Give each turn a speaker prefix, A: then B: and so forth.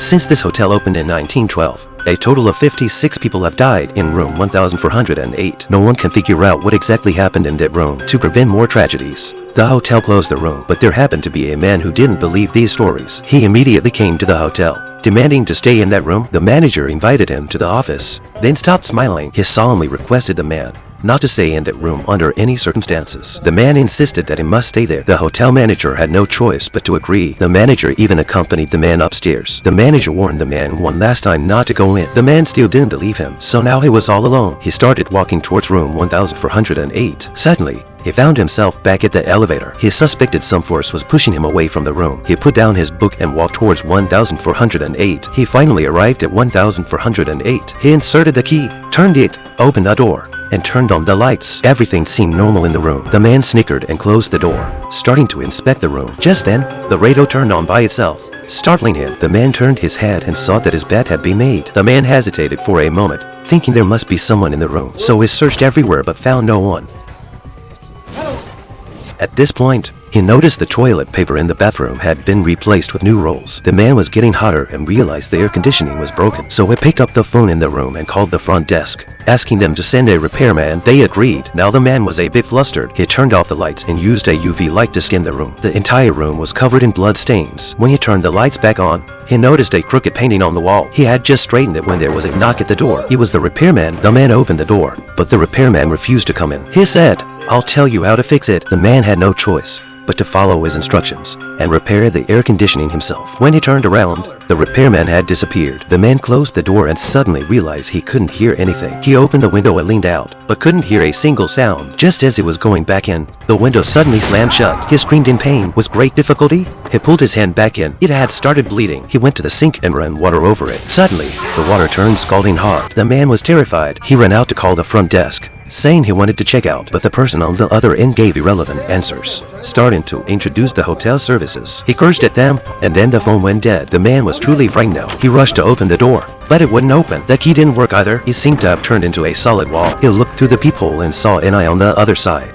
A: Since this hotel opened in 1912, a total of 56 people have died in room 1408. No one can figure out what exactly happened in that room to prevent more tragedies. The hotel closed the room, but there happened to be a man who didn't believe these stories. He immediately came to the hotel, demanding to stay in that room. The manager invited him to the office, then stopped smiling. He solemnly requested the man not to stay in that room under any circumstances. The man insisted that he must stay there. The hotel manager had no choice but to agree. The manager even accompanied the man upstairs. The manager warned the man one last time not to go in. The man still didn't believe him, so now he was all alone. He started walking towards room 1408. Suddenly, he found himself back at the elevator. He suspected some force was pushing him away from the room. He put down his book and walked towards 1408. He finally arrived at 1408. He inserted the key, turned it, opened the door, and turned on the lights. Everything seemed normal in the room. The man snickered and closed the door, starting to inspect the room. Just then, the radio turned on by itself, startling him. The man turned his head and saw that his bed had been made. The man hesitated for a moment, thinking there must be someone in the room, so he searched everywhere but found no one. At this point, he noticed the toilet paper in the bathroom had been replaced with new rolls. The man was getting hotter and realized the air conditioning was broken, so he picked up the phone in the room and called the front desk, asking them to send a repairman. They agreed. Now the man was a bit flustered. He turned off the lights and used a UV light to scan the room. The entire room was covered in blood stains. When he turned the lights back on, he noticed a crooked painting on the wall. He had just straightened it when there was a knock at the door. It was the repairman. The man opened the door, but the repairman refused to come in. He said, "I'll tell you how to fix it." The man had no choice but to follow his instructions and repair the air conditioning himself. When he turned around, the repairman had disappeared. The man closed the door and suddenly realized he couldn't hear anything. He opened the window and leaned out, but couldn't hear a single sound. Just as he was going back in, the window suddenly slammed shut. He screamed in pain. With great difficulty, he pulled his hand back in. It had started bleeding. He went to the sink and ran water over it. Suddenly, the water turned scalding hot. The man was terrified. He ran out to call the front desk, saying he wanted to check out, but the person on the other end gave irrelevant answers, starting to introduce the hotel services. He cursed at them, and then the phone went dead. The man was truly frightened now. He rushed to open the door, but it wouldn't open. The key didn't work either. It seemed to have turned into a solid wall. He looked through the peephole and saw an eye on the other side.